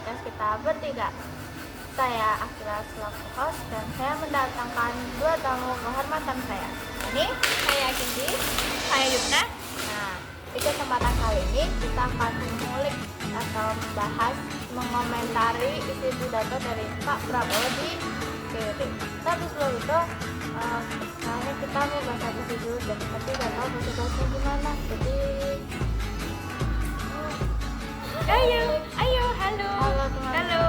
podcast kita bertiga. Saya Akila selaku host dan saya mendatangkan dua tamu kehormatan saya. Ini Saya Kindi. saya Yuna. Nah, di kesempatan kali ini kita akan mengulik atau membahas, mengomentari isi pidato dari Pak Prabowo di PBB. Tapi sebelum itu, sekarang kita mau bahas satu dulu dan tapi nggak tahu bahasa gimana. Jadi, Ayo, halo. halo teman-teman. Halo.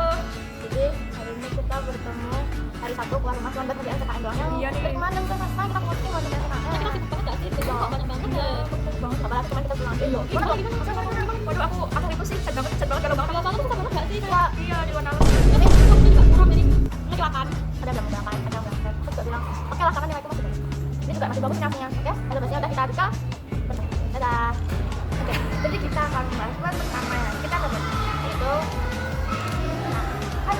Jadi hari ini kita bertemu hari Sabtu keluar mas mandat kerjaan SKN doang. Iya nih. Kemana kita sekarang kita posting mandat SKN. Kita sibuk banget gak sih? Itu kok banyak banget ya. Banget apalagi kemarin kita pulang dulu. Gimana gimana? Waduh, aku akhir itu sih set banget galau banget. Kalau susah banget gak sih? Wah. Iya, di warna ini kok juga kurang jadi ngelakan. Ada belakang, ada belakang. Terus gak bilang, oke lah sekarang nilai itu masih bagus. Ini juga masih bagus nyamanya, oke? Ada bahasnya udah kita buka. Dadah. Oke, jadi kita akan membahas poin pertama yang kita dapat itu. Nah, kan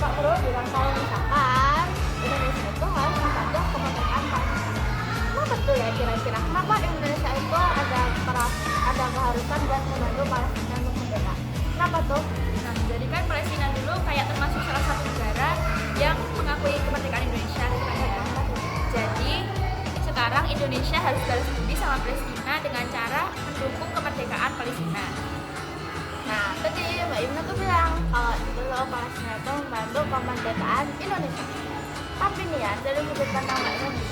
Pak Prabowo bilang kalau misalkan Indonesia itu harus menjaga kemerdekaan Palestina. Kenapa tuh ya kira-kira? Kenapa Indonesia itu ada keharusan dan membantu Palestina untuk merdeka? Kenapa tuh? Nah, jadi kan Palestina dulu kayak termasuk salah satu negara yang mengakui kemerdekaan Indonesia sebenarnya. Jadi sekarang Indonesia harus balas budi sama Palestina dengan cara mendukung kemerdekaan Palestina. Nah, tadi Mbak Yuna tuh bilang kalau dulu Palestina itu membantu kemerdekaan Indonesia. Tapi nih ya, dari sudut pandang Mbak Yuna,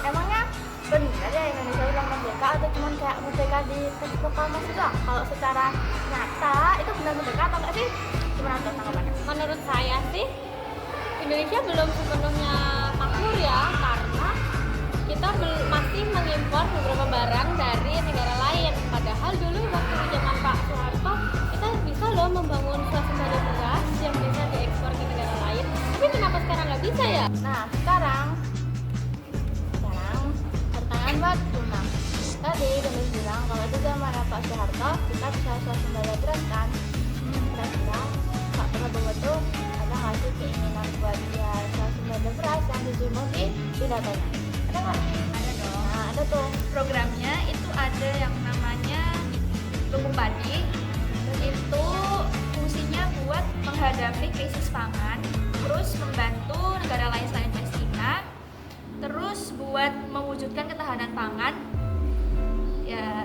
emangnya benar ya Indonesia bilang merdeka atau cuma kayak merdeka di teks proklamasi doang? Kalau secara nyata itu benar merdeka atau enggak sih? Gimana tuh tanggapannya? Menurut saya sih Indonesia belum sepenuhnya makmur ya, karena kita masih mengimpor beberapa barang dari negara lain. Padahal dulu waktu di zaman Pak Soeharto kita bisa loh membangun swasembada beras yang bisa diekspor ke negara lain. Tapi kenapa sekarang nggak bisa ya? Nah, sekarang pertanyaan buat Yuna. Tadi Denis bilang kalau itu zaman Pak Soeharto kita bisa swasembada beras kan? Kira-kira Pak Prabowo tuh ada nggak sih keinginan buat ya swasembada beras yang disinggung di pidatonya? Ada nggak? Ada dong. Nah, ada tuh. Programnya itu ada yang namanya Lumbung Padi. Itu fungsinya buat menghadapi krisis pangan, terus membantu negara lain selain Palestina, terus buat mewujudkan ketahanan pangan, ya,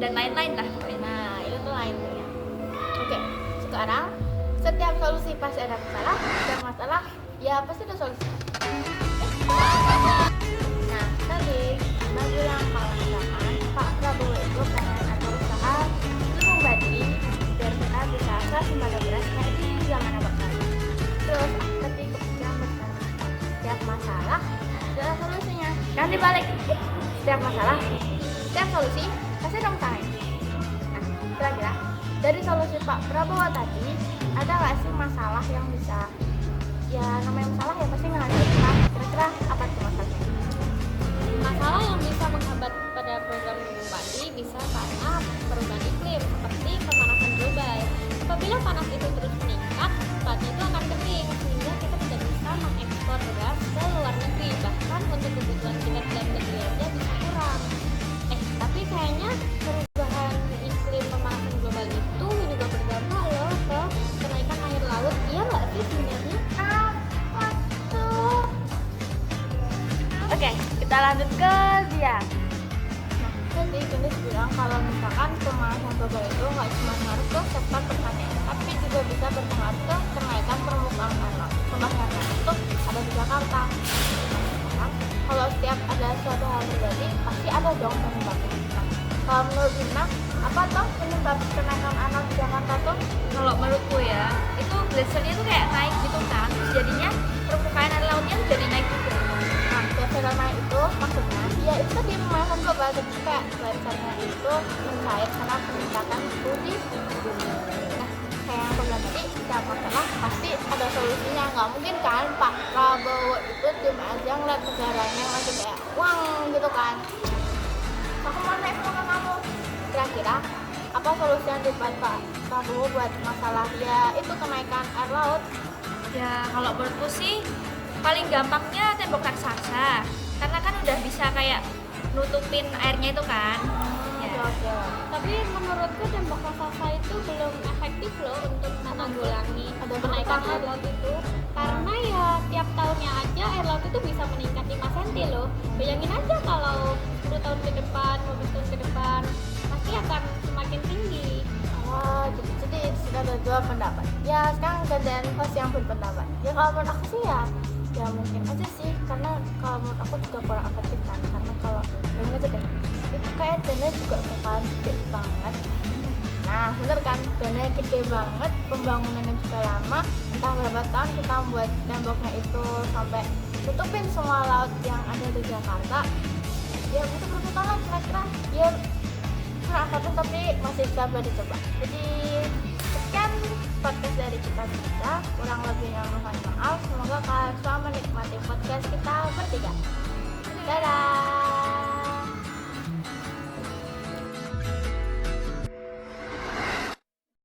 dan lain-lain lah pokoknya. Nah, itu tuh lainnya. Oke, sekarang setiap solusi pasti ada masalah, setiap masalah ya pasti ada solusi. Nah, tadi Mbak bilang kalau misalkan Pak Prabowo itu pengen ada usaha lumbung padi biar kita bisa swasembada beras kayak di zaman abad tadi. Terus tadi kepikiran berkata setiap masalah ada solusinya. Dan dibalik setiap masalah, setiap solusi pasti ada masanya. Nah, kira-kira dari solusi Pak Prabowo tadi ada nggak sih masalah yang bisa ya namanya masalah ya pasti ngelanjutin. Kira-kira apa tuh masalahnya? Masalah yang bisa menghambat pada program lumbung padi bisa karena perubahan iklim seperti pemanasan global. Apabila panas itu terus meningkat, padi itu akan kering sehingga kita tidak bisa mengekspor beras ke luar negeri. Bahkan untuk kebutuhan kita dalam negeri aja bisa kurang. Tapi kayaknya perubahan iklim pemanasan global itu juga berdampak loh ke kenaikan air laut. Iya nggak sih sebenarnya? Apa tuh? Oke, kita lanjut ke dia. Nah, tadi Jenis bilang kalau misalkan pemanasan global itu nggak cuma ngaruh ke sektor pertanian, tapi juga bisa berpengaruh ke kenaikan permukaan air laut. Contohnya itu ada di Jakarta. Nah, kalau setiap ada suatu hal terjadi, pasti ada dong penyebabnya. Nah, kalau menurut Yuna, apa tuh penyebab kenaikan air laut di Jakarta tuh? Kalau menurutku ya, itu gletsiernya tuh kayak naik gitu kan, terus jadinya permukaan air lautnya tuh jadi naik juga. Nah, fenomena itu maksudnya ya itu tadi pemanasan global, jadi kayak gletsiernya itu mencair karena peningkatan suhu di bumi. Nah, kayak yang aku bilang tadi, setiap masalah pasti ada solusinya. Nggak mungkin kan Pak Prabowo itu diem aja ngeliat negaranya lagi kayak wang gitu kan. Aku mau naik sama kamu. Kira-kira apa solusi yang dibuat Pak Prabowo buat masalah ya itu kenaikan air laut? Ya kalau menurutku sih paling gampangnya tembok raksasa, karena kan udah bisa kayak nutupin airnya itu kan. Ya. Oke. Tapi menurutku tembok raksasa itu belum efektif loh untuk menangani menanggulangi ada kenaikan berapa? air laut itu? Karena ya tiap tahunnya aja air laut itu bisa meningkat 5 cm loh. Bayangin aja kalau 10 tahun ke depan, 15 tahun ke depan pasti akan semakin tinggi. Oh, jadi sudah ada dua pendapat. Ya, sekarang gantian host yang berpendapat. Ya kalau menurut aku sih ya mungkin aja sih, karena kalau menurut aku juga kurang efektif kan. Karena kalau yang aja deh, itu kayak dana juga bakalan gede banget. Nah, bener kan, dana gede banget, pembangunannya juga lama. Entah berapa tahun kita membuat temboknya itu sampai tutupin semua laut yang ada di Jakarta. Ya butuh berapa tahun kira-kira? Ya kurang efektif tapi masih bisa dicoba. Jadi sekian podcast dari kita bertiga, kurang lebihnya mohon maaf. Semoga kalian semua menikmati podcast kita bertiga.